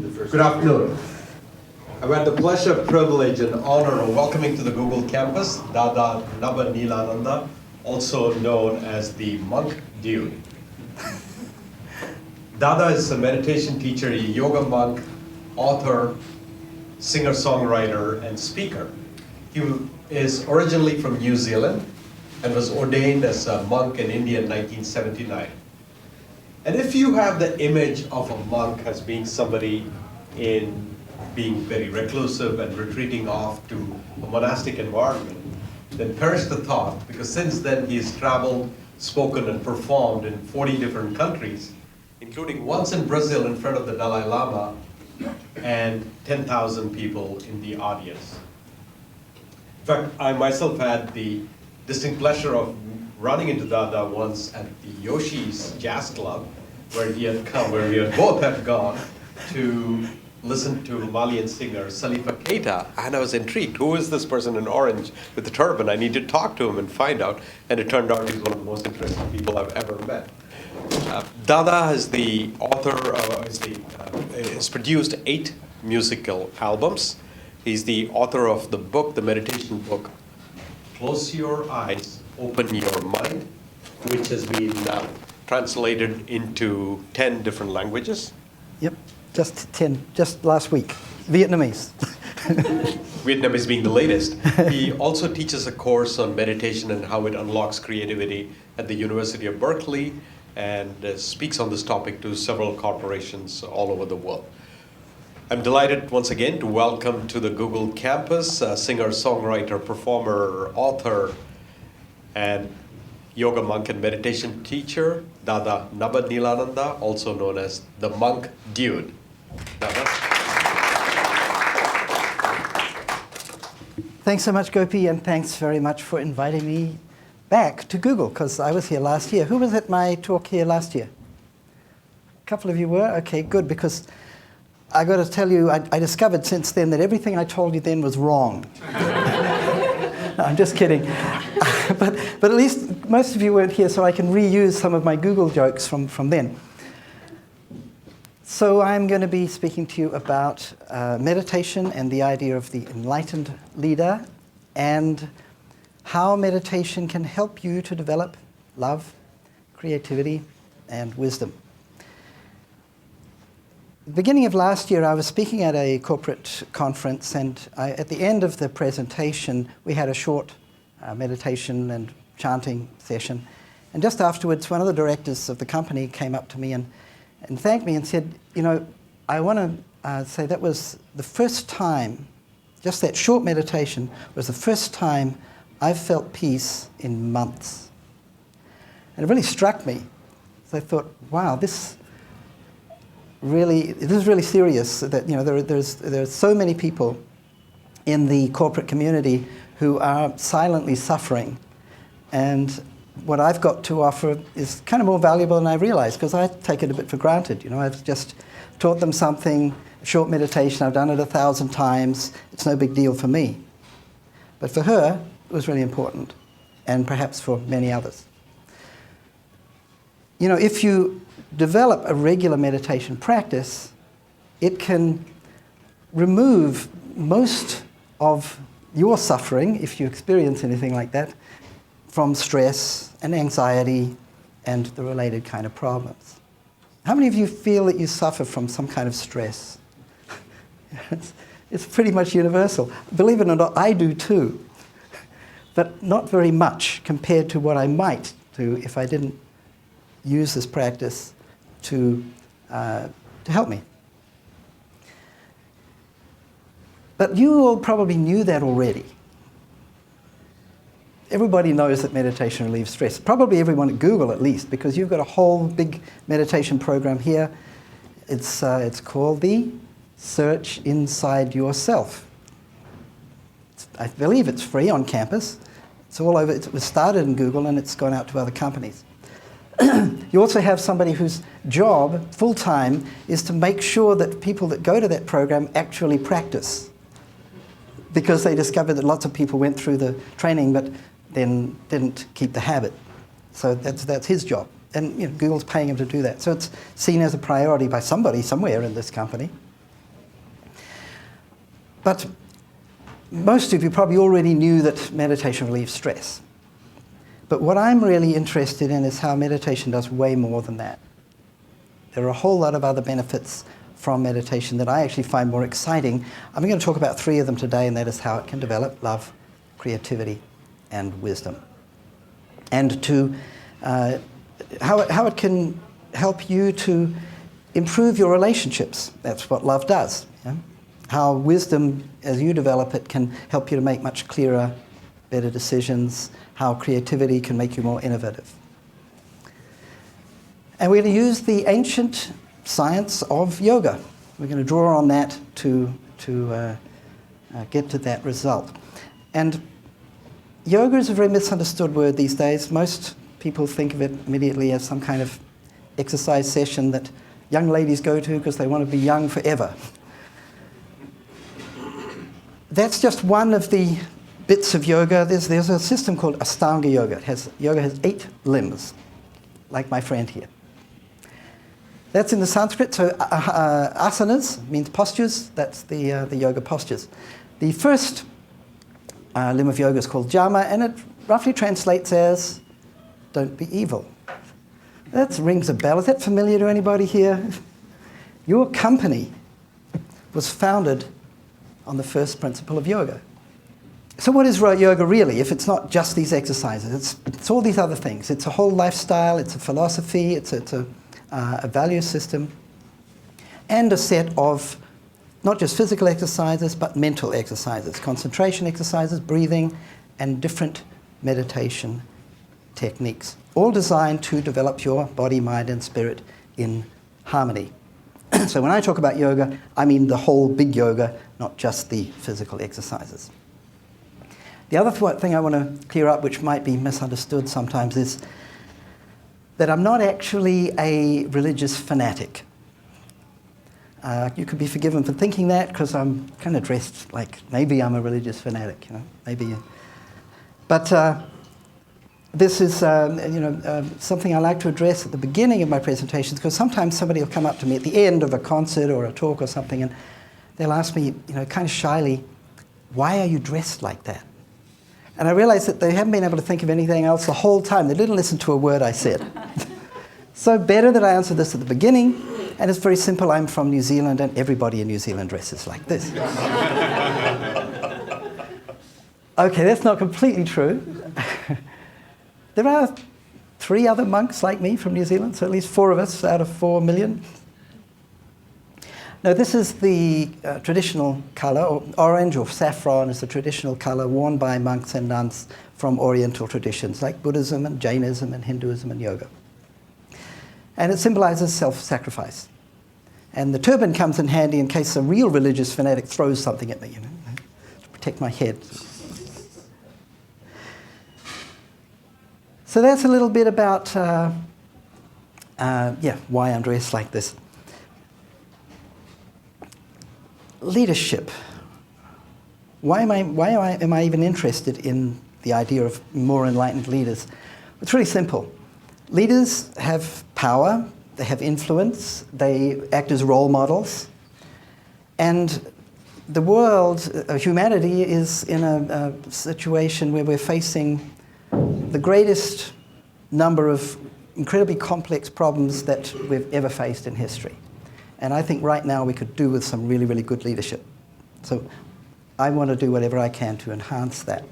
Good afternoon. I've had the pleasure, privilege, and honor of welcoming to the Google campus Dada Nabhaniilananda, also known as the Monk Dude. Dada is a meditation teacher, a yoga monk, author, singer-songwriter, and speaker. He is originally from New Zealand and was ordained as a monk in India in 1979. And if you have the image of a monk as being somebody in being very reclusive and retreating off to a monastic environment, then perish the thought, because since then he's traveled, spoken, and performed in 40 different countries, including once in Brazil in front of the Dalai Lama and 10,000 people in the audience. In fact, I myself had the distinct pleasure of running into Dada once at the Yoshi's Jazz Club, where he had come, where we had both had gone to listen to Malian singer Salifa Keita, and I was intrigued. Who is this person in orange with the turban? I need to talk to him and find out. And it turned out he's one of the most interesting people I've ever met. Dada is the author, has produced 8 musical albums. He's the author of the book, the meditation book, Close Your Eyes, Open Your Mind, which has been translated into 10 different languages. Yep, just 10, just last week. Vietnamese. Vietnamese being the latest. He also teaches a course on meditation and how it unlocks creativity at the University of Berkeley, and speaks on this topic to several corporations all over the world. I'm delighted once again to welcome to the Google campus singer, songwriter, performer, author, and yoga monk and meditation teacher, Dada Nabhaniilananda, also known as the Monk Dude. Dada. Thanks so much, Gopi, and thanks very much for inviting me back to Google, because I was here last year. Who was at my talk here last year? A couple of you were? Okay, good, because I got to tell you, I discovered since then that everything I told you then was wrong. No, I'm just kidding. But at least most of you weren't here, so I can reuse some of my Google jokes from then. So I'm going to be speaking to you about meditation and the idea of the enlightened leader, and how meditation can help you to develop love, creativity, and wisdom. At the beginning of last year, I was speaking at a corporate conference, and at the end of the presentation, we had a short meditation and chanting session. And just afterwards, one of the directors of the company came up to me and thanked me and said, you know, I want to say that was the first time, just that short meditation was the first time I've felt peace in months. And it really struck me. So I thought, wow, this is really serious, that, you know, there's so many people in the corporate community who are silently suffering, and what I've got to offer is kind of more valuable than I realized, because I take it a bit for granted. You know, I've just taught them something, a short meditation, I've done it 1,000 times, it's no big deal for me. But for her, it was really important, and perhaps for many others. You know, if you develop a regular meditation practice, it can remove most of your suffering, if you experience anything like that, from stress and anxiety and the related kind of problems. How many of you feel that you suffer from some kind of stress? It's pretty much universal. Believe it or not, I do too, but not very much compared to what I might do if I didn't use this practice to help me. But you all probably knew that already. Everybody knows that meditation relieves stress. Probably everyone at Google, at least, because you've got a whole big meditation program here. It's called the Search Inside Yourself. I believe it's free on campus. It's all over. It was started in Google, and it's gone out to other companies. You also have somebody whose job, full-time, is to make sure that people that go to that program actually practice, because they discovered that lots of people went through the training but then didn't keep the habit. So that's his job. And you know, Google's paying him to do that. So it's seen as a priority by somebody somewhere in this company. But most of you probably already knew that meditation relieves stress. But what I'm really interested in is how meditation does way more than that. There are a whole lot of other benefits from meditation that I actually find more exciting. I'm going to talk about 3 of them today, and that is how it can develop love, creativity, and wisdom. And to how it can help you to improve your relationships. That's what love does. Yeah? How wisdom, as you develop it, can help you to make much clearer, better decisions. How creativity can make you more innovative. And we're going to use the ancient science of yoga. We're going to draw on that to get to that result. And yoga is a very misunderstood word these days. Most people think of it immediately as some kind of exercise session that young ladies go to because they want to be young forever. That's just one of the bits of yoga. There's a system called Ashtanga yoga. Yoga has 8 limbs, like my friend here. That's in the Sanskrit, so asanas means postures. That's the yoga postures. The first limb of yoga is called jama, and it roughly translates as don't be evil. That rings a bell. Is that familiar to anybody here? Your company was founded on the first principle of yoga. So what is yoga really, if it's not just these exercises? It's all these other things. It's a whole lifestyle, it's a philosophy, it's a value system, and a set of not just physical exercises, but mental exercises, concentration exercises, breathing, and different meditation techniques, all designed to develop your body, mind, and spirit in harmony. So when I talk about yoga, I mean the whole big yoga, not just the physical exercises. The other thing I want to clear up, which might be misunderstood sometimes, is that I'm not actually a religious fanatic. You could be forgiven for thinking that because I'm kind of dressed like maybe I'm a religious fanatic, maybe. But this is something I like to address at the beginning of my presentations, because sometimes somebody will come up to me at the end of a concert or a talk or something, and they'll ask me, kind of shyly, why are you dressed like that? And I realize that they haven't been able to think of anything else the whole time. They didn't listen to a word I said. So better that I answer this at the beginning, and it's very simple. I'm from New Zealand, and everybody in New Zealand dresses like this. Okay, that's not completely true. There are 3 other monks like me from New Zealand, so at least 4 of us out of 4 million. Now, this is the traditional colour, or orange or saffron is the traditional colour worn by monks and nuns from Oriental traditions, like Buddhism and Jainism and Hinduism and yoga. And it symbolises self-sacrifice. And the turban comes in handy in case a real religious fanatic throws something at me, to protect my head. So that's a little bit about why I'm dressed like this. Leadership. Why am I even interested in the idea of more enlightened leaders? It's really simple. Leaders have power, they have influence, they act as role models, and the world, humanity, is in a situation where we're facing the greatest number of incredibly complex problems that we've ever faced in history. And I think right now we could do with some really, really good leadership. So I want to do whatever I can to enhance that.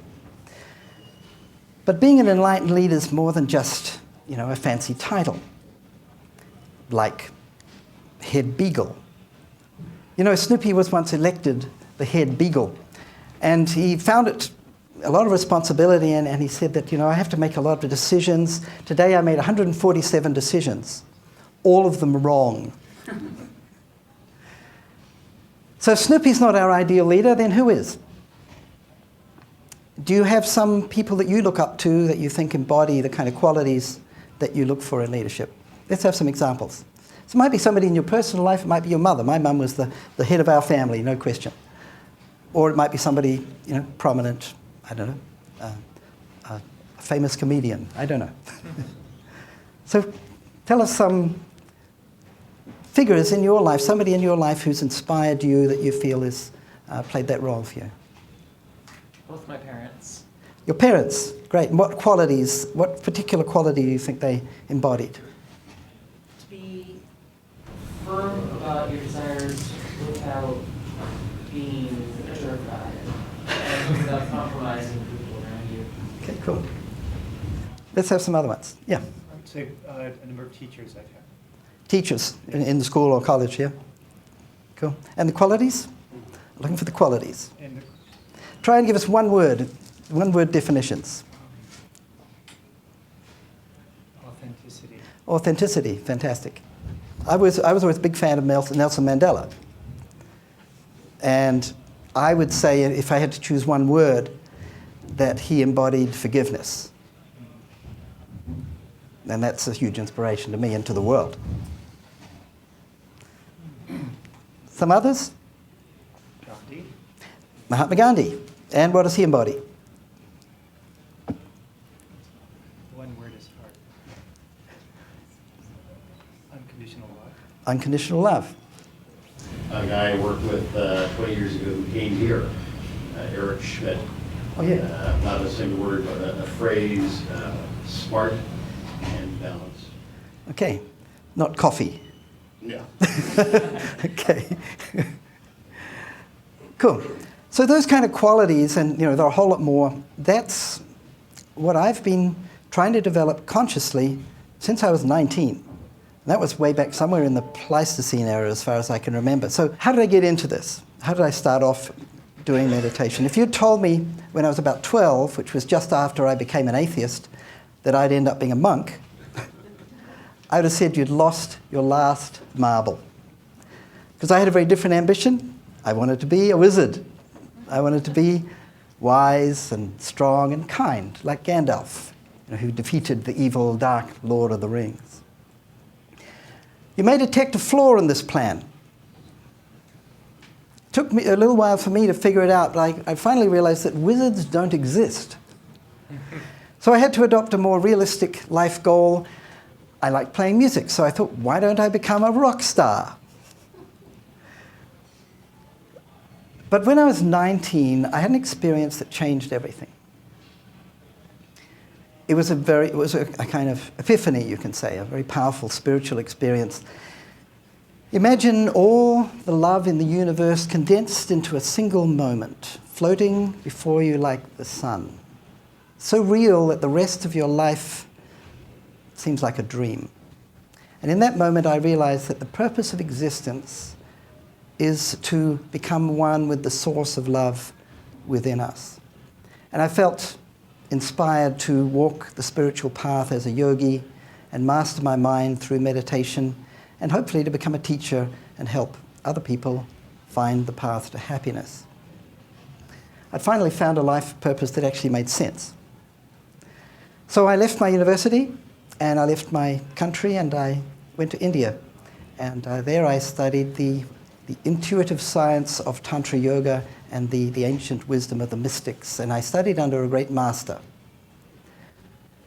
But being an enlightened leader is more than just, a fancy title, like head beagle. Snoopy was once elected the head beagle, and he found it a lot of responsibility, and he said that, I have to make a lot of decisions. Today I made 147 decisions, all of them wrong. So if Snoopy's not our ideal leader, then who is? Do you have some people that you look up to that you think embody the kind of qualities that you look for in leadership? Let's have some examples. So it might be somebody in your personal life, it might be your mother. My mum was the head of our family, no question. Or it might be somebody, prominent, I don't know, a famous comedian, I don't know. So tell us some figures in your life, somebody in your life who's inspired you that you feel is played that role for you? Both my parents. Your parents, great. And what particular quality do you think they embodied? To be firm about your desires without being a jerk about it, and without compromising people around you. Okay, cool. Let's have some other ones. Yeah. I would say a number of teachers I've had. Teachers in the school or college, yeah? Cool. And the qualities? Looking for the qualities. And Try and give us one word definitions. authenticity. Authenticity, fantastic. I was always a big fan of Nelson Mandela. And I would say, if I had to choose one word, that he embodied forgiveness. And that's a huge inspiration to me and to the world. Some others? Gandhi. Mahatma Gandhi. And what does he embody? One word is hard. Unconditional love. Unconditional love. A guy I worked with 20 years ago who came here, Eric Schmidt. Oh, yeah. Not a single word, but a phrase, smart and balanced. Okay. Not coffee. Yeah. Okay. Cool. So those kind of qualities, and there are a whole lot more, that's what I've been trying to develop consciously since I was 19. And that was way back somewhere in the Pleistocene era, as far as I can remember. So how did I get into this? How did I start off doing meditation? If you'd told me when I was about 12, which was just after I became an atheist, that I'd end up being a monk, I would have said you'd lost your last marble. Because I had a very different ambition. I wanted to be a wizard. I wanted to be wise and strong and kind, like Gandalf, who defeated the evil, dark Lord of the Rings. You may detect a flaw in this plan. It took me a little while for me to figure it out, but I finally realized that wizards don't exist. So I had to adopt a more realistic life goal. I like playing music, so I thought, why don't I become a rock star? But when I was 19, I had an experience that changed everything. It was a kind of epiphany, you can say, a very powerful spiritual experience. Imagine all the love in the universe condensed into a single moment, floating before you like the sun. So real that the rest of your life seems like a dream. And in that moment, I realized that the purpose of existence is to become one with the source of love within us. And I felt inspired to walk the spiritual path as a yogi and master my mind through meditation, and hopefully to become a teacher and help other people find the path to happiness. I'd finally found a life purpose that actually made sense. So I left my university, and I left my country, and I went to India. And there I studied the intuitive science of Tantra Yoga and the ancient wisdom of the mystics. And I studied under a great master.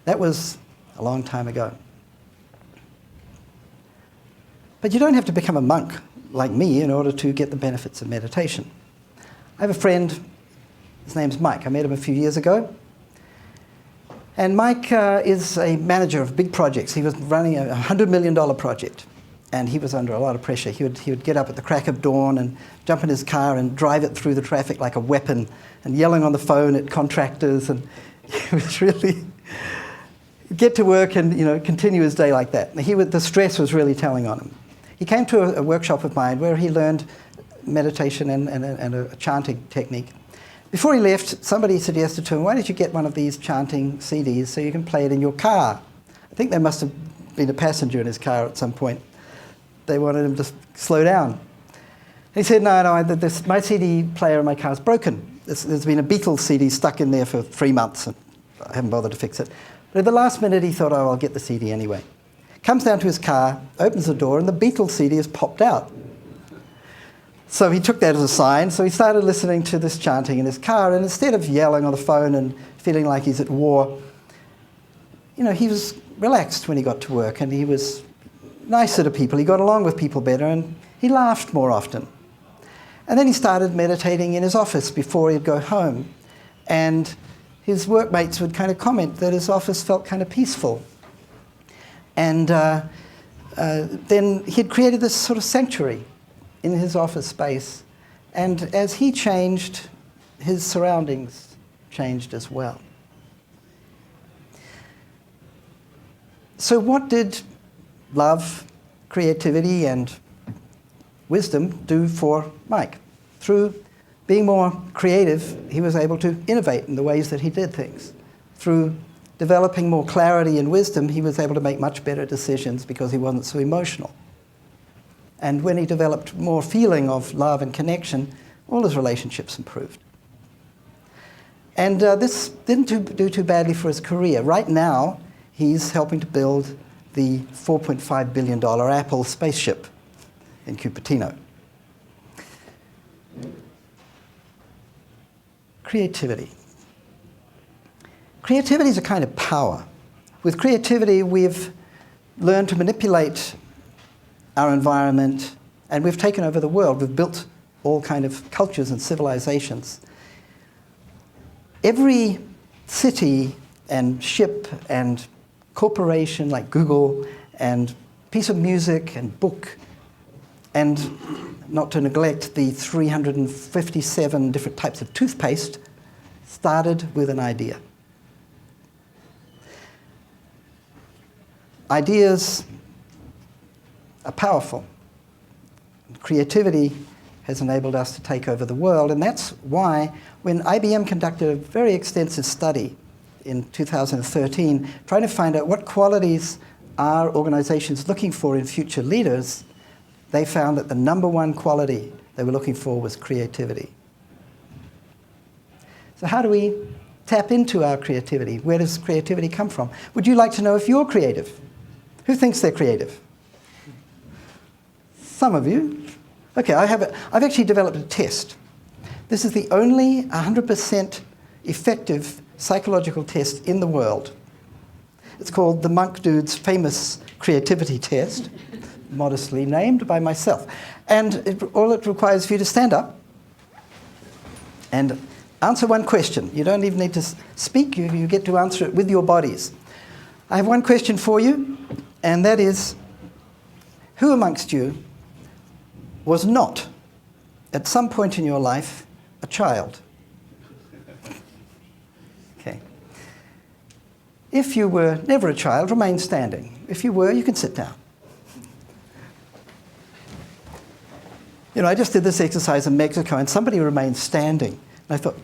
That was a long time ago. But you don't have to become a monk like me in order to get the benefits of meditation. I have a friend, his name's Mike. I met him a few years ago. And Mike is a manager of big projects. He was running a $100 million project. And he was under a lot of pressure. He would get up at the crack of dawn and jump in his car and drive it through the traffic like a weapon and yelling on the phone at contractors. And he was really get to work and continue his day like that. The stress was really telling on him. He came to a workshop of mine where he learned meditation and a chanting technique. Before he left, somebody suggested to him, why don't you get one of these chanting CDs so you can play it in your car? I think there must have been a passenger in his car at some point. They wanted him to slow down. He said, no, my CD player in my car is broken. There's been a Beatles CD stuck in there for 3 months, and I haven't bothered to fix it. But at the last minute, he thought, I'll get the CD anyway. Comes down to his car, opens the door, and the Beatles CD has popped out. So he took that as a sign, so he started listening to this chanting in his car, and instead of yelling on the phone and feeling like he's at war, he was relaxed when he got to work, and he was nicer to people. He got along with people better, and he laughed more often. And then he started meditating in his office before he'd go home. And his workmates would kind of comment that his office felt kind of peaceful. And then he'd created this sort of sanctuary in his office space. And as he changed, his surroundings changed as well. So what did love, creativity, and wisdom do for Mike? Through being more creative, he was able to innovate in the ways that he did things. Through developing more clarity and wisdom, he was able to make much better decisions because he wasn't so emotional. And when he developed more feeling of love and connection, all his relationships improved. And this didn't do too badly for his career. Right now, he's helping to build the $4.5 billion Apple spaceship in Cupertino. Creativity. Creativity is a kind of power. With creativity, we've learned to manipulate our environment, and we've taken over the world. We've built all kind of cultures and civilizations. Every city and ship and corporation like Google and piece of music and book, and not to neglect the 357 different types of toothpaste, started with an idea. Ideas are powerful. Creativity has enabled us to take over the world, and that's why when IBM conducted a very extensive study in 2013, trying to find out what qualities are organizations looking for in future leaders, they found that the number one quality they were looking for was creativity. So how do we tap into our creativity? Where does creativity come from? Would you like to know if you're creative? Who thinks they're creative? Some of you. Okay, I've actually developed a test. This is the only 100% effective psychological test in the world. It's called the Monk Dude's famous creativity test, modestly named by myself. And all it requires for you to stand up and answer one question. You don't even need to speak, you get to answer it with your bodies. I have one question for you, and that is, who amongst you was not, at some point in your life, a child? Okay. If you were never a child, remain standing. If you were, you can sit down. You know, I just did this exercise in Mexico, and somebody remained standing. And I thought,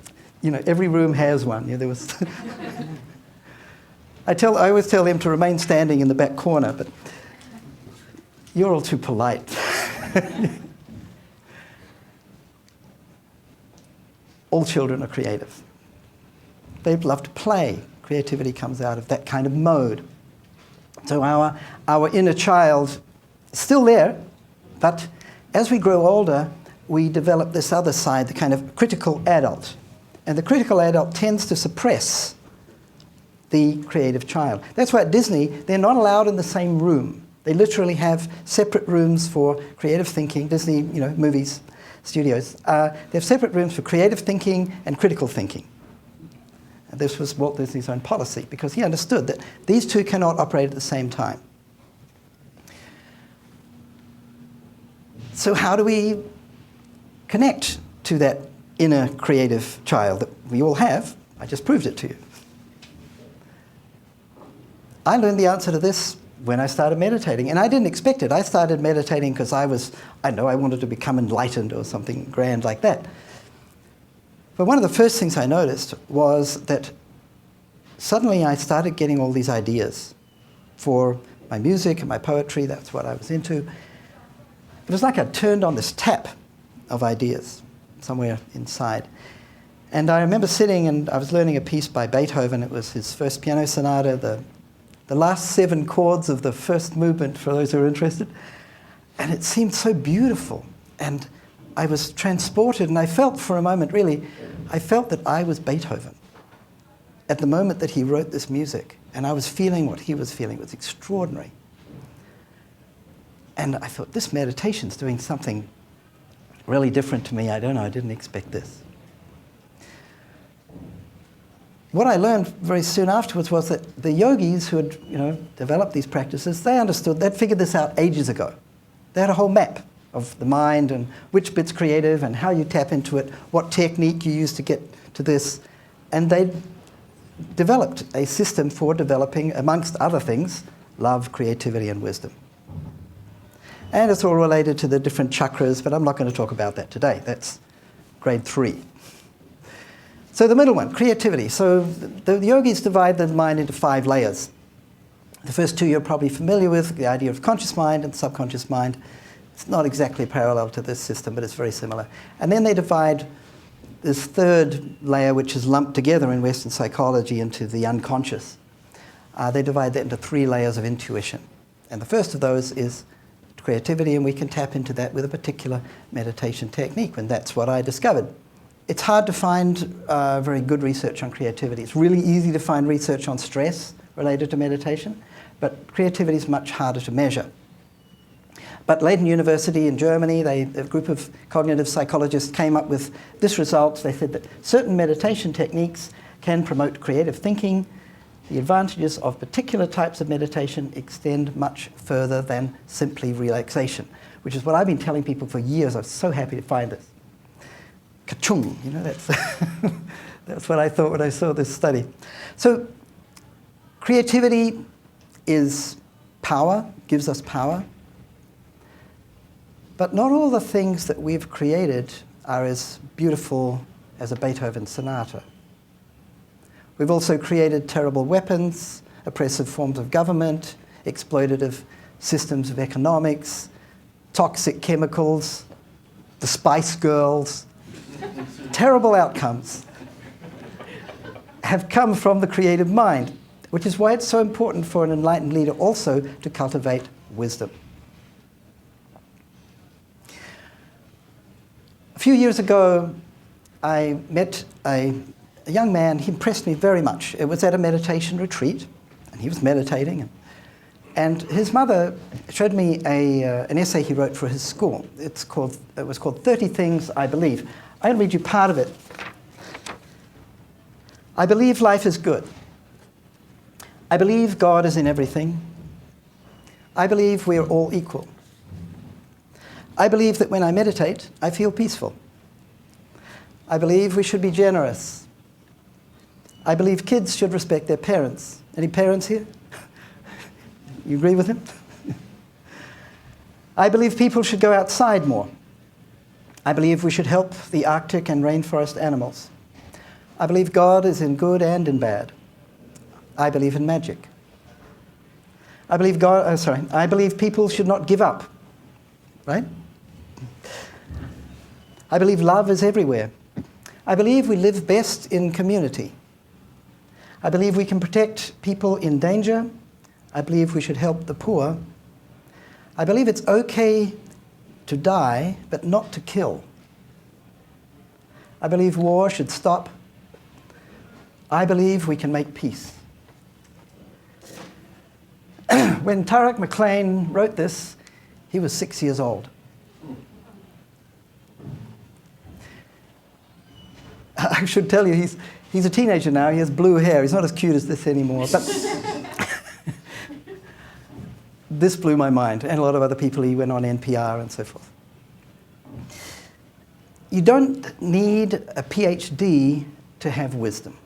you know, every room has one. Yeah, there was. I always tell them to remain standing in the back corner, but you're all too polite. All children are creative. They love to play. Creativity comes out of that kind of mode. So our inner child is still there, but as we grow older, we develop this other side, the kind of critical adult. And the critical adult tends to suppress the creative child. That's why at Disney, they're not allowed in the same room. They literally have separate rooms for creative thinking. Disney, you know, movies, studios. They have separate rooms for creative thinking and critical thinking. And this was Walt Disney's own policy, because he understood that these two cannot operate at the same time. So how do we connect to that inner creative child that we all have? I just proved it to you. I learned the answer to this when I started meditating, and I didn't expect it. I started meditating because I wanted to become enlightened or something grand like that. But one of the first things I noticed was that suddenly I started getting all these ideas for my music and my poetry. That's what I was into. It was like I turned on this tap of ideas somewhere inside. And I remember sitting and I was learning a piece by Beethoven. It was his first piano sonata, the last 7 chords of the first movement, for those who are interested. And it seemed so beautiful. And I was transported, and I felt for a moment, really, I felt that I was Beethoven at the moment that he wrote this music. And I was feeling what he was feeling. It was extraordinary. And I thought, this meditation's doing something really different to me. I don't know, I didn't expect this. What I learned very soon afterwards was that the yogis who had developed these practices, they understood, they'd figured this out ages ago. They had a whole map of the mind and which bit's creative and how you tap into it, what technique you use to get to this. And they developed a system for developing, amongst other things, love, creativity, and wisdom. And it's all related to the different chakras, but I'm not going to talk about that today. That's grade 3. So the middle one, creativity. So the yogis divide the mind into 5 layers. The first 2 you're probably familiar with, the idea of conscious mind and subconscious mind. It's not exactly parallel to this system, but it's very similar. And then they divide this third layer, which is lumped together in Western psychology into the unconscious. They divide that into 3 layers of intuition. And the first of those is creativity, and we can tap into that with a particular meditation technique, and that's what I discovered. It's hard to find very good research on creativity. It's really easy to find research on stress related to meditation, but creativity is much harder to measure. But Leiden University in Germany, a group of cognitive psychologists came up with this result. They said that certain meditation techniques can promote creative thinking. The advantages of particular types of meditation extend much further than simply relaxation, which is what I've been telling people for years. I'm so happy to find this. Ka-chung, that's, that's what I thought when I saw this study. So creativity is power, gives us power. But not all the things that we've created are as beautiful as a Beethoven sonata. We've also created terrible weapons, oppressive forms of government, exploitative systems of economics, toxic chemicals, the Spice Girls. Terrible outcomes have come from the creative mind, which is why it's so important for an enlightened leader also to cultivate wisdom. A few years ago, I met a young man. He impressed me very much. It was at a meditation retreat, and he was meditating. And his mother showed me an essay he wrote for his school. It was called 30 Things I Believe. I'll read you part of it. I believe life is good. I believe God is in everything. I believe we are all equal. I believe that when I meditate, I feel peaceful. I believe we should be generous. I believe kids should respect their parents. Any parents here? You agree with him? I believe people should go outside more. I believe we should help the Arctic and rainforest animals. I believe God is in good and in bad. I believe in magic. I believe people should not give up. Right? I believe love is everywhere. I believe we live best in community. I believe we can protect people in danger. I believe we should help the poor. I believe it's okay to die, but not to kill. I believe war should stop. I believe we can make peace. When Tarak MacLean wrote this, he was 6 years old. I should tell you, he's a teenager now. He has blue hair. He's not as cute as this anymore. But this blew my mind, and a lot of other people. He went on NPR and so forth. You don't need a PhD to have wisdom.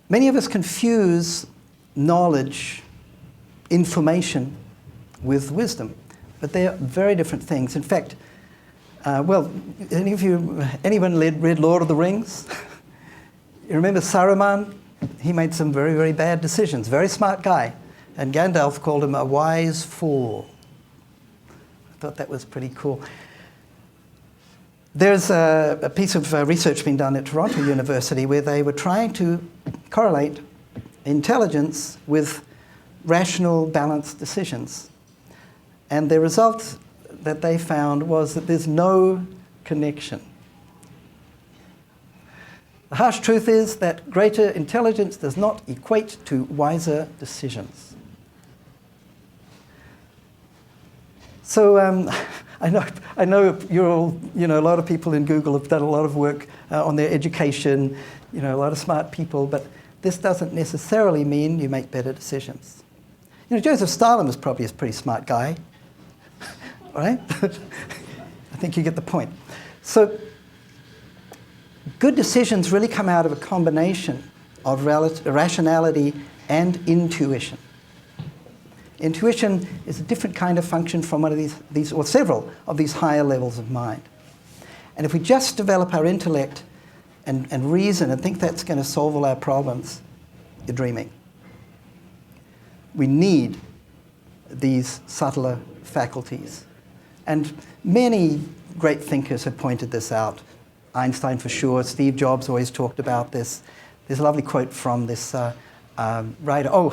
Many of us confuse knowledge, information, with wisdom, but they are very different things. In fact, anyone read Lord of the Rings? You remember Saruman? He made some very, very bad decisions. Very smart guy. And Gandalf called him a wise fool. I thought that was pretty cool. There's a piece of research being done at Toronto University where they were trying to correlate intelligence with rational, balanced decisions. And the result that they found was that there's no connection. The harsh truth is that greater intelligence does not equate to wiser decisions. So I know you're all, a lot of people in Google have done a lot of work on their education, a lot of smart people, but this doesn't necessarily mean you make better decisions. Joseph Stalin was probably a pretty smart guy, right? I think you get the point. So good decisions really come out of a combination of rationality and intuition. Intuition is a different kind of function from one of these or several of these higher levels of mind. And if we just develop our intellect and reason and think that's going to solve all our problems, you're dreaming. We need these subtler faculties. And many great thinkers have pointed this out. Einstein for sure, Steve Jobs always talked about this. There's a lovely quote from this writer. Oh,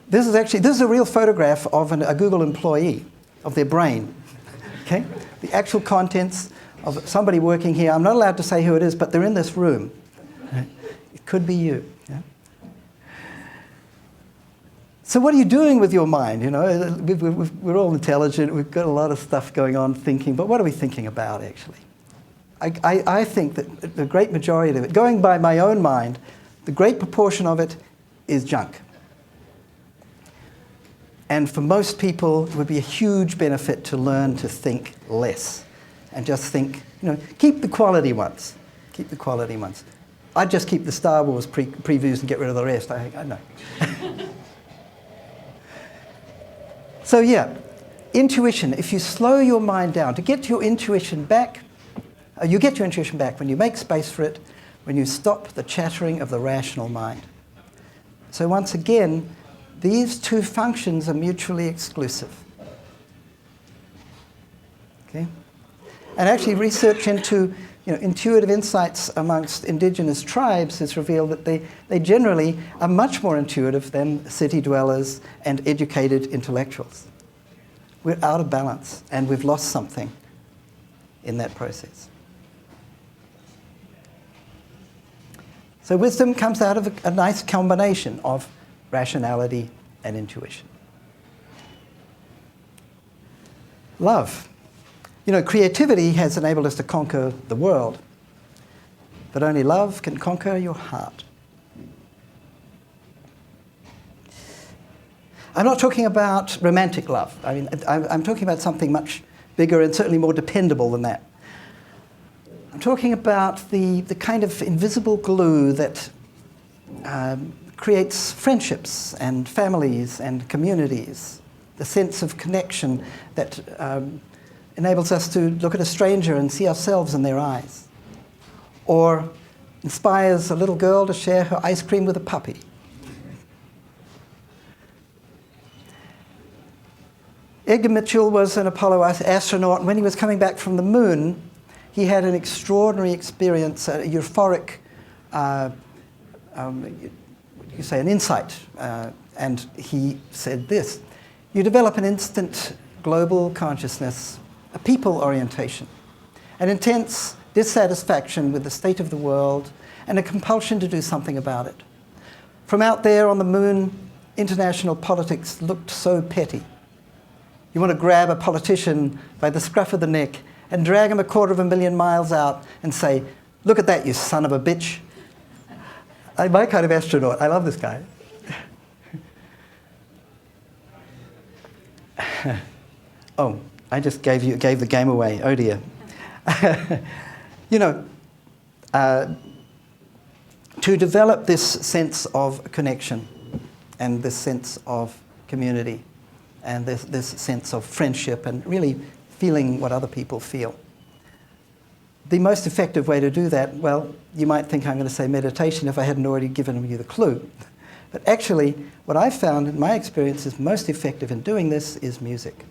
this is a real photograph of a Google employee, of their brain. Okay? The actual contents of somebody working here. I'm not allowed to say who it is, but they're in this room. It could be you. Yeah? So what are you doing with your mind? We're all intelligent. We've got a lot of stuff going on thinking, but what are we thinking about, actually? I think that the great majority of it, going by my own mind, the great proportion of it is junk. And for most people, it would be a huge benefit to learn to think less and just think, keep the quality ones. Keep the quality ones. I'd just keep the Star Wars previews and get rid of the rest. I know. So yeah, intuition. If you slow your mind down, to get your intuition back, you get your intuition back when you make space for it, when you stop the chattering of the rational mind. So once again, these two functions are mutually exclusive. Okay? And actually research into intuitive insights amongst indigenous tribes has revealed that they generally are much more intuitive than city dwellers and educated intellectuals. We're out of balance and we've lost something in that process. So wisdom comes out of a nice combination of rationality and intuition. Love. Creativity has enabled us to conquer the world, but only love can conquer your heart. I'm not talking about romantic love. I'm talking about something much bigger and certainly more dependable than that. I'm talking about the kind of invisible glue that creates friendships and families and communities, the sense of connection that enables us to look at a stranger and see ourselves in their eyes, or inspires a little girl to share her ice cream with a puppy. Edgar Mitchell was an Apollo astronaut, and when he was coming back from the moon, he had an extraordinary experience, a euphoric, an insight. And he said this: you develop an instant global consciousness, a people orientation, an intense dissatisfaction with the state of the world, and a compulsion to do something about it. From out there on the moon, international politics looked so petty. You want to grab a politician by the scruff of the neck and drag him 250,000 miles out and say, look at that, you son of a bitch. My kind of astronaut. I love this guy. Oh, I just gave the game away. Oh dear. To develop this sense of connection and this sense of community and this sense of friendship and really feeling what other people feel. The most effective way to do that, well, you might think I'm going to say meditation if I hadn't already given you the clue. But actually, what I've found in my experience is most effective in doing this is music.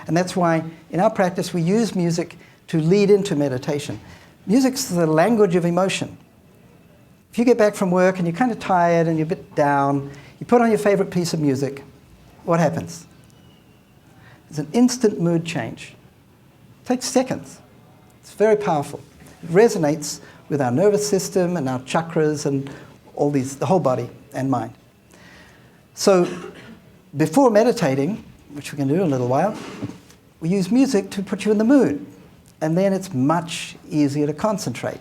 And that's why in our practice we use music to lead into meditation. Music's the language of emotion. If you get back from work and you're kind of tired and you're a bit down, you put on your favorite piece of music, what happens? There's an instant mood change. It takes seconds. It's very powerful. It resonates with our nervous system and our chakras and all these, the whole body and mind. So before meditating, which we're going to do in a little while, we use music to put you in the mood, and then it's much easier to concentrate.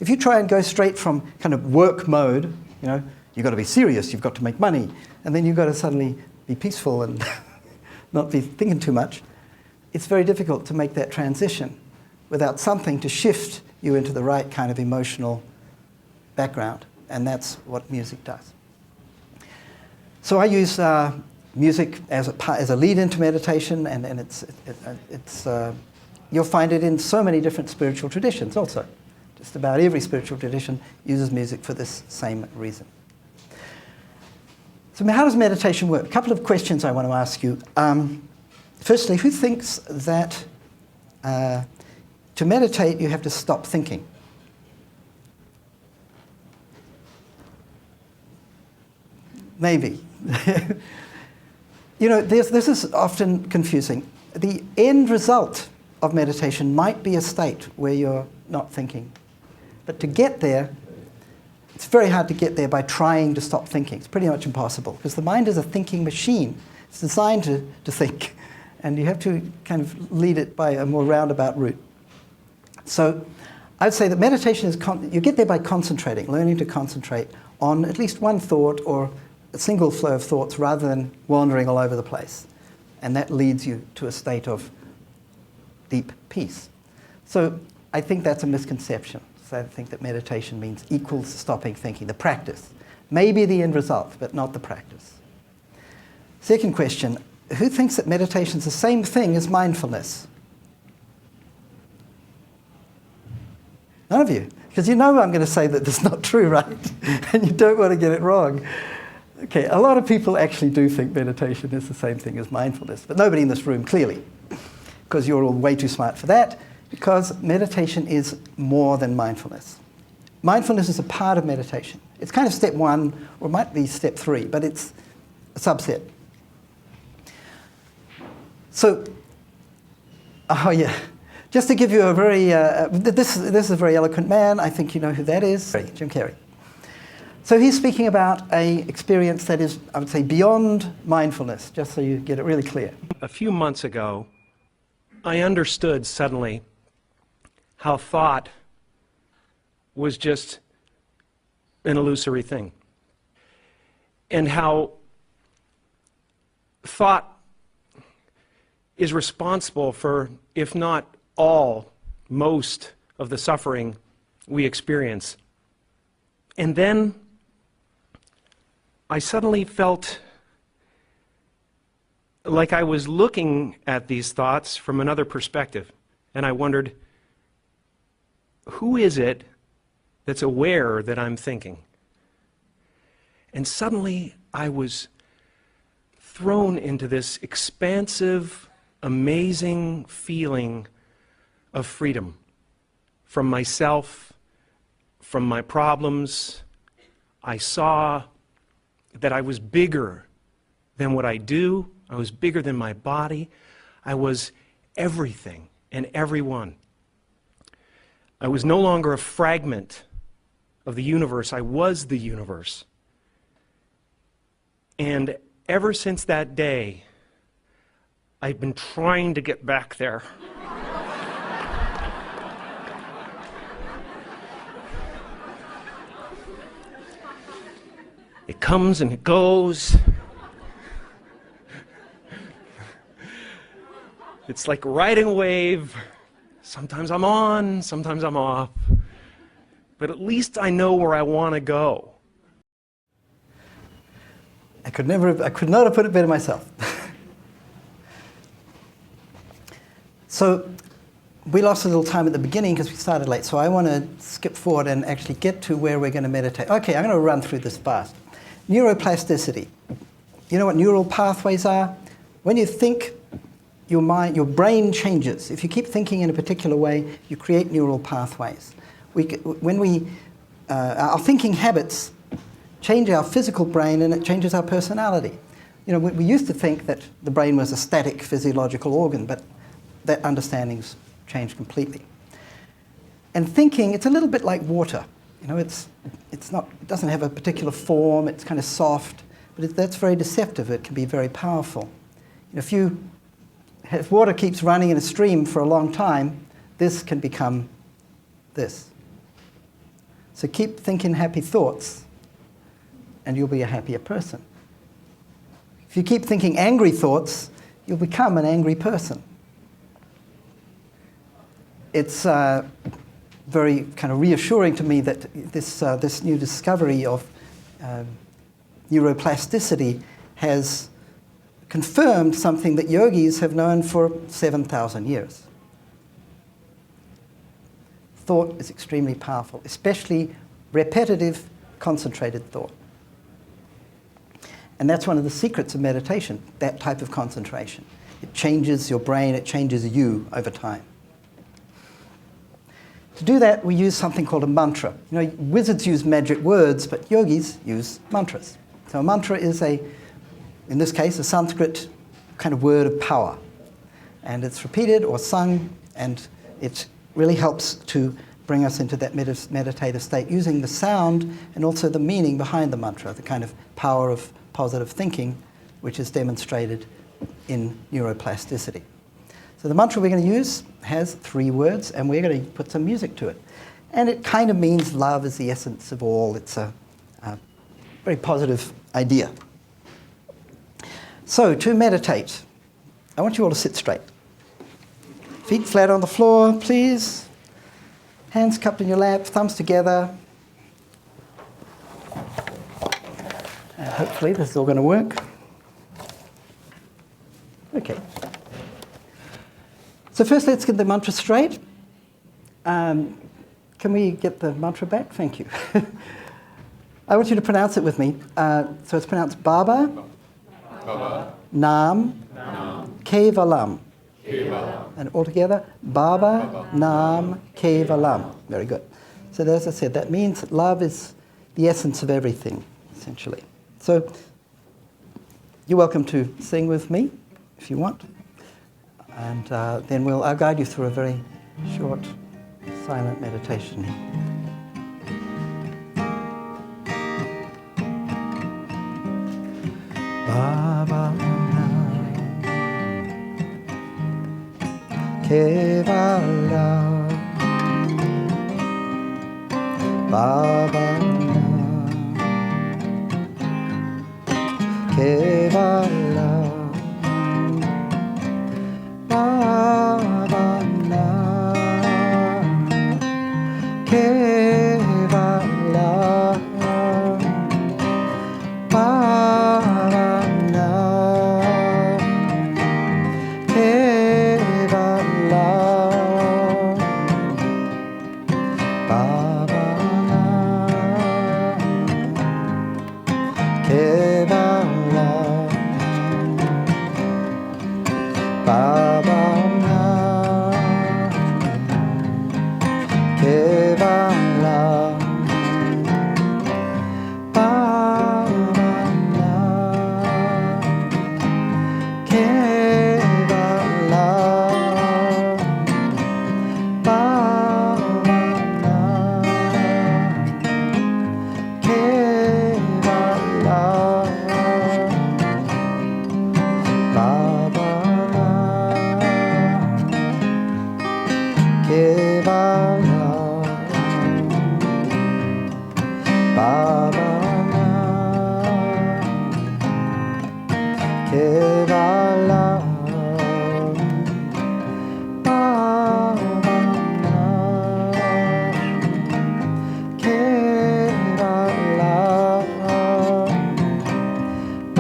If you try and go straight from kind of work mode, you know, you've got to be serious, you've got to make money, and then you've got to suddenly be peaceful and not be thinking too much, it's very difficult to make that transition without something to shift you into the right kind of emotional background, and that's what music does. So I use music as a lead into meditation, and you'll find it in so many different spiritual traditions also. Just about every spiritual tradition uses music for this same reason. So how does meditation work? A couple of questions I want to ask you. Firstly, who thinks that to meditate you have to stop thinking? Maybe. You know, this is often confusing. The end result of meditation might be a state where you're not thinking. But to get there, it's very hard to get there by trying to stop thinking. It's pretty much impossible, because the mind is a thinking machine. It's designed to think, and you have to kind of lead it by a more roundabout route. So I'd say that meditation is, you get there by concentrating, learning to concentrate on at least one thought or a single flow of thoughts rather than wandering all over the place. And that leads you to a state of deep peace. So I think that's a misconception. So I think that meditation means equals stopping thinking, the practice. Maybe the end result, but not the practice. Second question, who thinks that meditation is the same thing as mindfulness? None of you, because you know I'm going to say that that's not true, right? And you don't want to get it wrong. Okay, a lot of people actually do think meditation is the same thing as mindfulness, but nobody in this room, clearly, because you're all way too smart for that, because meditation is more than mindfulness. Mindfulness is a part of meditation. It's kind of step 1, or it might be step 3, but it's a subset. So, oh yeah, just to give you a very, this is a very eloquent man, I think you know who that is, Jim Carrey. So he's speaking about an experience that is, I would say, beyond mindfulness, just so you get it really clear. A few months ago, I understood suddenly how thought was just an illusory thing, and how thought is responsible for, if not all, most of the suffering we experience. And then I suddenly felt like I was looking at these thoughts from another perspective, and I wondered, who is it that's aware that I'm thinking? And suddenly I was thrown into this expansive, amazing feeling of freedom from myself, from my problems. I saw that I was bigger than what I do. I was bigger than my body. I was everything and everyone. I was no longer a fragment of the universe. I was the universe. And ever since that day, I've been trying to get back there. It comes and it goes. It's like riding a wave. Sometimes I'm on, sometimes I'm off. But at least I know where I want to go. I could not have put it better myself. So we lost a little time at the beginning because we started late, so I want to skip forward and actually get to where we're going to meditate. Okay, I'm going to run through this fast. Neuroplasticity. You know what neural pathways are? When you think, your brain changes. If you keep thinking in a particular way, you create neural pathways. Our thinking habits change our physical brain, and it changes our personality. You know, we used to think that the brain was a static physiological organ, but that understanding's changed completely. And thinking, it's a little bit like water. You know, it doesn't have a particular form. It's kind of soft, but that's very deceptive. It can be very powerful. You know, if you if water keeps running in a stream for a long time, this can become this. So keep thinking happy thoughts, and you'll be a happier person. If you keep thinking angry thoughts, you'll become an angry person. It's very kind of reassuring to me that this new discovery of neuroplasticity has confirmed something that yogis have known for 7,000 years. Thought is extremely powerful, especially repetitive, concentrated thought. And that's one of the secrets of meditation, that type of concentration. It changes your brain, it changes you over time. To do that, we use something called a mantra. You know, wizards use magic words, but yogis use mantras. So a mantra is in this case, a Sanskrit kind of word of power. And it's repeated or sung, and it really helps to bring us into that meditative state using the sound and also the meaning behind the mantra, the kind of power of positive thinking, which is demonstrated in neuroplasticity. So the mantra we're going to use has 3 words, and we're going to put some music to it. And it kind of means love is the essence of all. It's a very positive idea. So to meditate, I want you all to sit straight. Feet flat on the floor, please. Hands cupped in your lap, thumbs together. And hopefully this is all going to work. Okay. So first let's get the mantra straight. Can we get the mantra back? Thank you. I want you to pronounce it with me. So it's pronounced Baba, Nam, Kevalam. And all together, Baba, Nam, Kevalam. Very good. So as I said, that means love is the essence of everything, essentially. So you're welcome to sing with me if you want. And then I'll guide you through a very short, silent meditation. Baba Nam Kevala Baba Nam Kevala Baba Nam Kevala Baba Nam Kevala Baba Nam Kevala Baba Nam Kevala Baba Nam Kevala Baba Nam Kevala Baba Kevala Baba Kevala Baba Kevala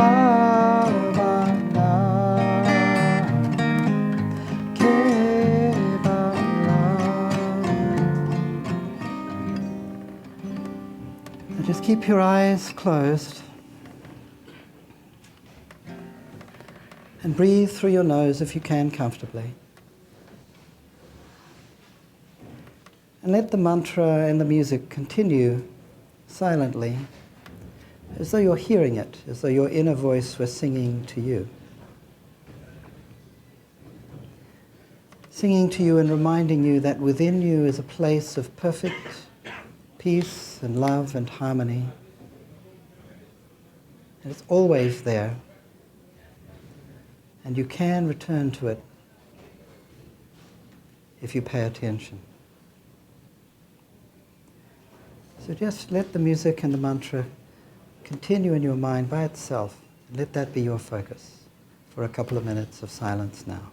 Baba And just keep your eyes closed and breathe through your nose if you can comfortably. And let the mantra and the music continue silently, as though you're hearing it, as though your inner voice were singing to you. Singing to you and reminding you that within you is a place of perfect peace and love and harmony. And it's always there. And you can return to it if you pay attention. So just let the music and the mantra continue in your mind by itself. Let that be your focus for a couple of minutes of silence now.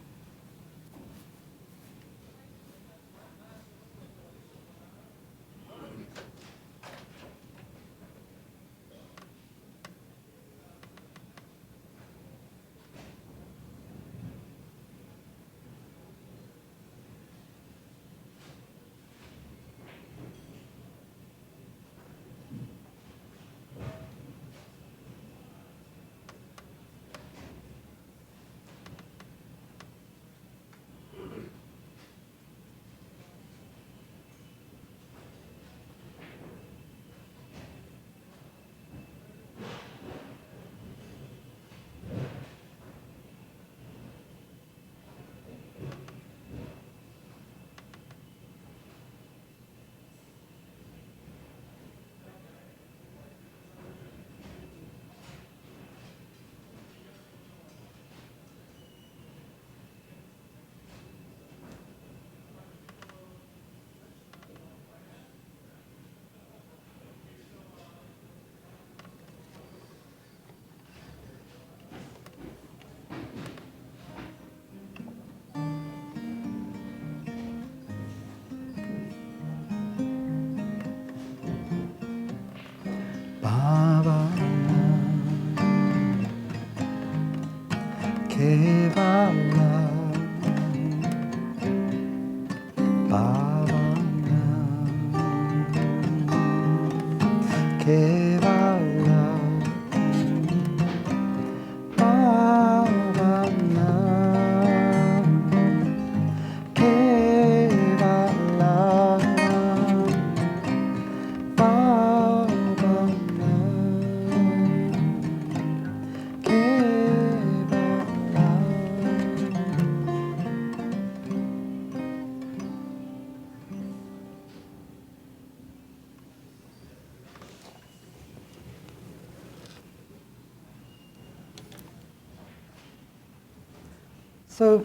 So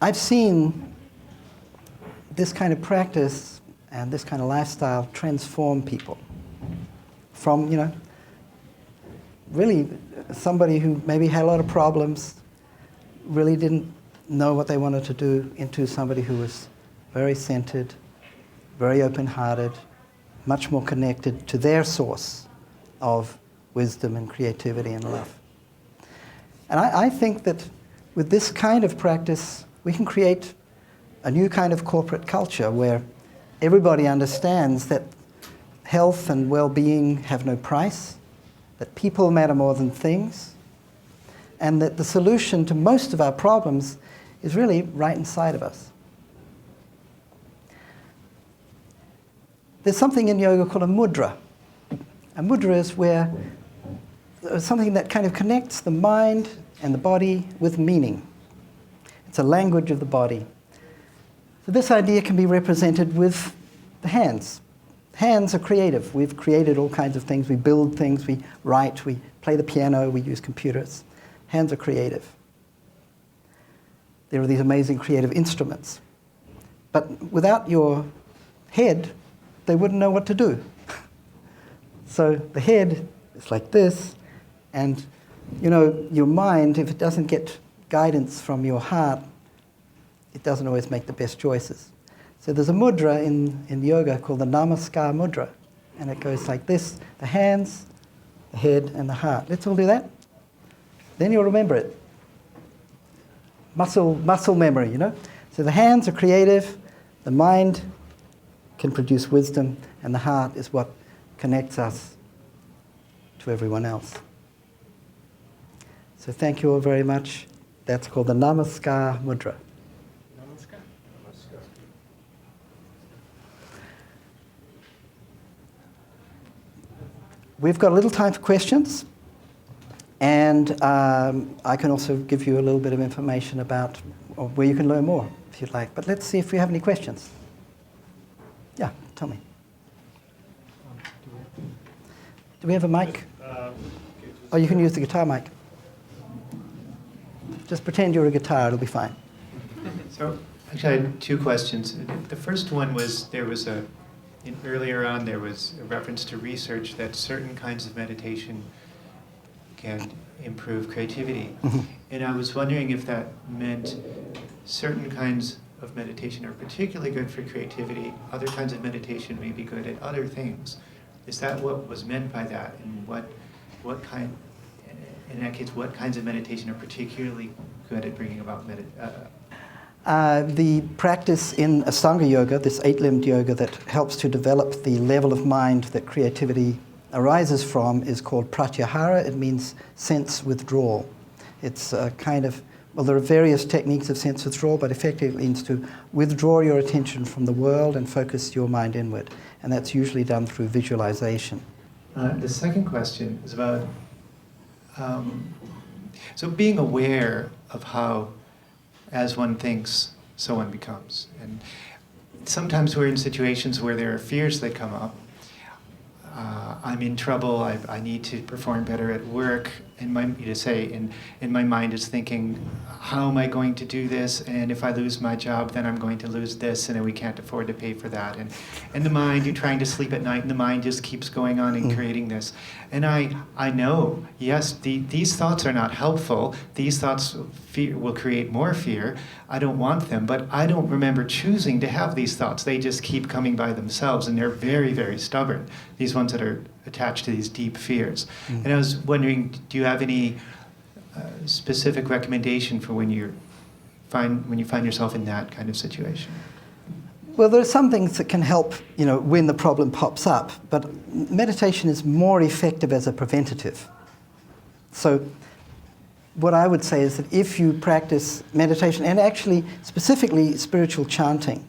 I've seen this kind of practice and this kind of lifestyle transform people from, really somebody who maybe had a lot of problems, really didn't know what they wanted to do, into somebody who was very centered, very open-hearted, much more connected to their source of wisdom and creativity and love. And I think that with this kind of practice, we can create a new kind of corporate culture where everybody understands that health and well-being have no price, that people matter more than things, and that the solution to most of our problems is really right inside of us. There's something in yoga called a mudra. A mudra is where something that kind of connects the mind and the body with meaning. It's a language of the body. So this idea can be represented with the hands. Hands are creative. We've created all kinds of things. We build things, we write, we play the piano, we use computers. Hands are creative. There are these amazing creative instruments. But without your head, they wouldn't know what to do. So the head is like this, and your mind, if it doesn't get guidance from your heart, it doesn't always make the best choices. So there's a mudra in yoga called the Namaskar mudra, and it goes like this: the hands, the head, and the heart. Let's all do that. Then you'll remember it. Muscle memory, So the hands are creative, the mind can produce wisdom, and the heart is what connects us to everyone else. So thank you all very much. That's called the Namaskar mudra. Namaskar. We've got a little time for questions, and I can also give you a little bit of information about where you can learn more, if you'd like. But let's see if we have any questions. Yeah, tell me. Do we have a mic? Oh, you can use the guitar mic. Just pretend you're a guitar, it'll be fine. So, actually, I had two questions. The first one was earlier on there was a reference to research that certain kinds of meditation can improve creativity. And I was wondering if that meant certain kinds of meditation are particularly good for creativity, other kinds of meditation may be good at other things. Is that what was meant by that? And what kind, in that case, what kinds of meditation are particularly good at bringing about The practice in Ashtanga yoga, this 8-limbed yoga that helps to develop the level of mind that creativity arises from, is called pratyahara. It means sense withdrawal. It's a kind of, well, there are various techniques of sense withdrawal, but effectively it means to withdraw your attention from the world and focus your mind inward. And that's usually done through visualization. The second question is about so being aware of how, as one thinks, so one becomes. And sometimes we're in situations where there are fears that come up. I'm in trouble, I need to perform better at work, and my mind is thinking, how am I going to do this? And if I lose my job, then I'm going to lose this, and then we can't afford to pay for that. And the mind, you're trying to sleep at night, and the mind just keeps going on and creating this. And I know, yes, these thoughts are not helpful. These thoughts will create more fear. I don't want them, but I don't remember choosing to have these thoughts. They just keep coming by themselves, and they're very, very stubborn, these ones that are attached to these deep fears. And I was wondering, do you have any specific recommendation for when you find yourself in that kind of situation? Well, there are some things that can help, when the problem pops up, but meditation is more effective as a preventative. So what I would say is that if you practice meditation, and actually specifically spiritual chanting,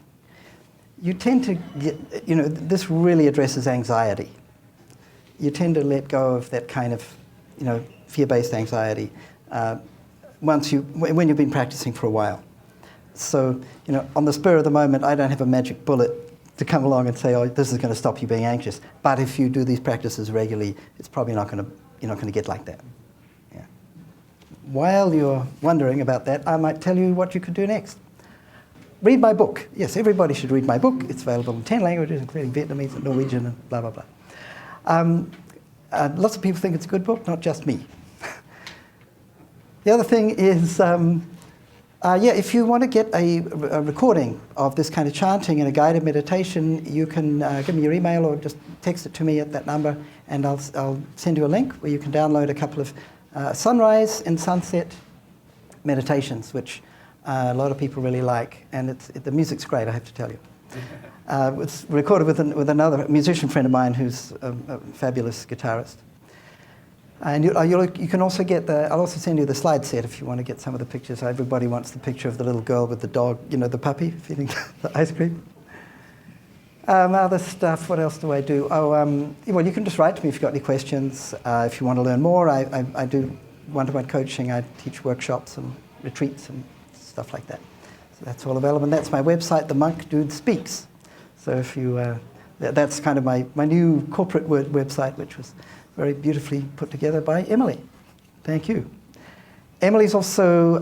you tend to get, this really addresses anxiety. You tend to let go of that kind of, fear-based anxiety when you've been practicing for a while. So, on the spur of the moment, I don't have a magic bullet to come along and say, oh, this is going to stop you being anxious. But if you do these practices regularly, it's probably you're not going to get like that. Yeah. While you're wondering about that, I might tell you what you could do next. Read my book. Yes, everybody should read my book. It's available in 10 languages, including Vietnamese and Norwegian and blah, blah, blah. Lots of people think it's a good book, not just me. The other thing is, if you want to get a recording of this kind of chanting and a guided meditation, you can give me your email or just text it to me at that number, and I'll send you a link where you can download a couple of sunrise and sunset meditations, which a lot of people really like, and the music's great, I have to tell you. It's recorded with another musician friend of mine who's a fabulous guitarist. And you can also I'll also send you the slide set if you want to get some of the pictures. Everybody wants the picture of the little girl with the dog, the puppy, feeding the ice cream. Other stuff, what else do I do? Well, you can just write to me if you've got any questions. If you want to learn more, I do one-to-one coaching. I teach workshops and retreats and stuff like that. So that's all available. And that's my website, The Monk Dude Speaks. So if you, that's kind of my new corporate website, which was very beautifully put together by Emily. Thank you. Emily's also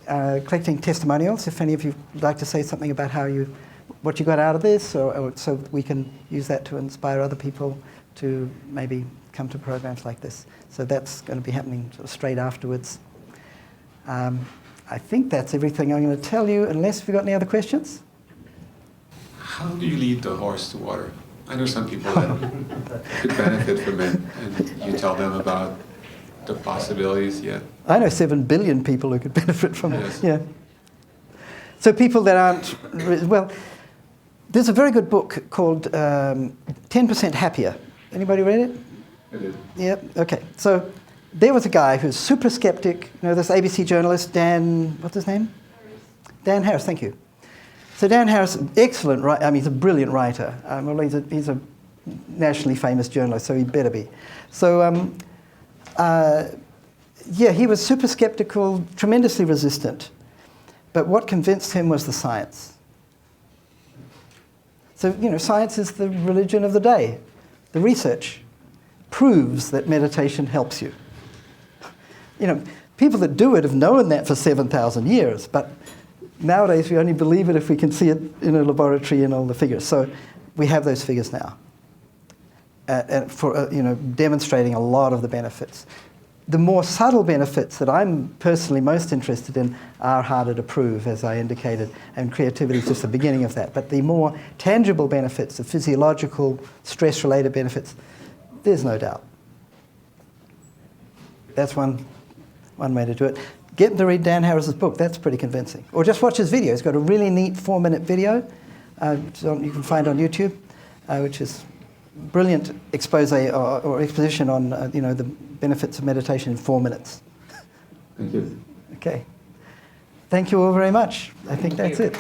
collecting testimonials. If any of you would like to say something about what you got out of this, or so we can use that to inspire other people to maybe come to programs like this. So that's going to be happening sort of straight afterwards. I think that's everything I'm going to tell you, unless you've got any other questions. How do you lead the horse to water? I know some people that could benefit from it, and you tell them about the possibilities, yeah. I know 7 billion people who could benefit from Yes. it. Yeah. So people that aren't, well, there's a very good book called 10% Happier. Anybody read it? I did. Yeah, okay. So there was a guy who's super skeptic, this ABC journalist, what's his name? Dan Harris, thank you. So Dan Harris, excellent writer. I mean, he's a brilliant writer. Well, he's a nationally famous journalist, so he better be. So, he was super skeptical, tremendously resistant. But what convinced him was the science. So, science is the religion of the day. The research proves that meditation helps you. People that do it have known that for 7,000 years, but Nowadays, we only believe it if we can see it in a laboratory and all the figures. So we have those figures now, and for demonstrating a lot of the benefits. The more subtle benefits that I'm personally most interested in are harder to prove, as I indicated, and creativity is just the beginning of that. But the more tangible benefits, the physiological, stress-related benefits, there's no doubt. That's one way to do it. Get them to read Dan Harris's book. That's pretty convincing. Or just watch his video. He's got a really neat 4-minute video you can find on YouTube, which is brilliant expose or exposition on the benefits of meditation in 4 minutes. Thank you. Okay. Thank you all very much. I think that's it.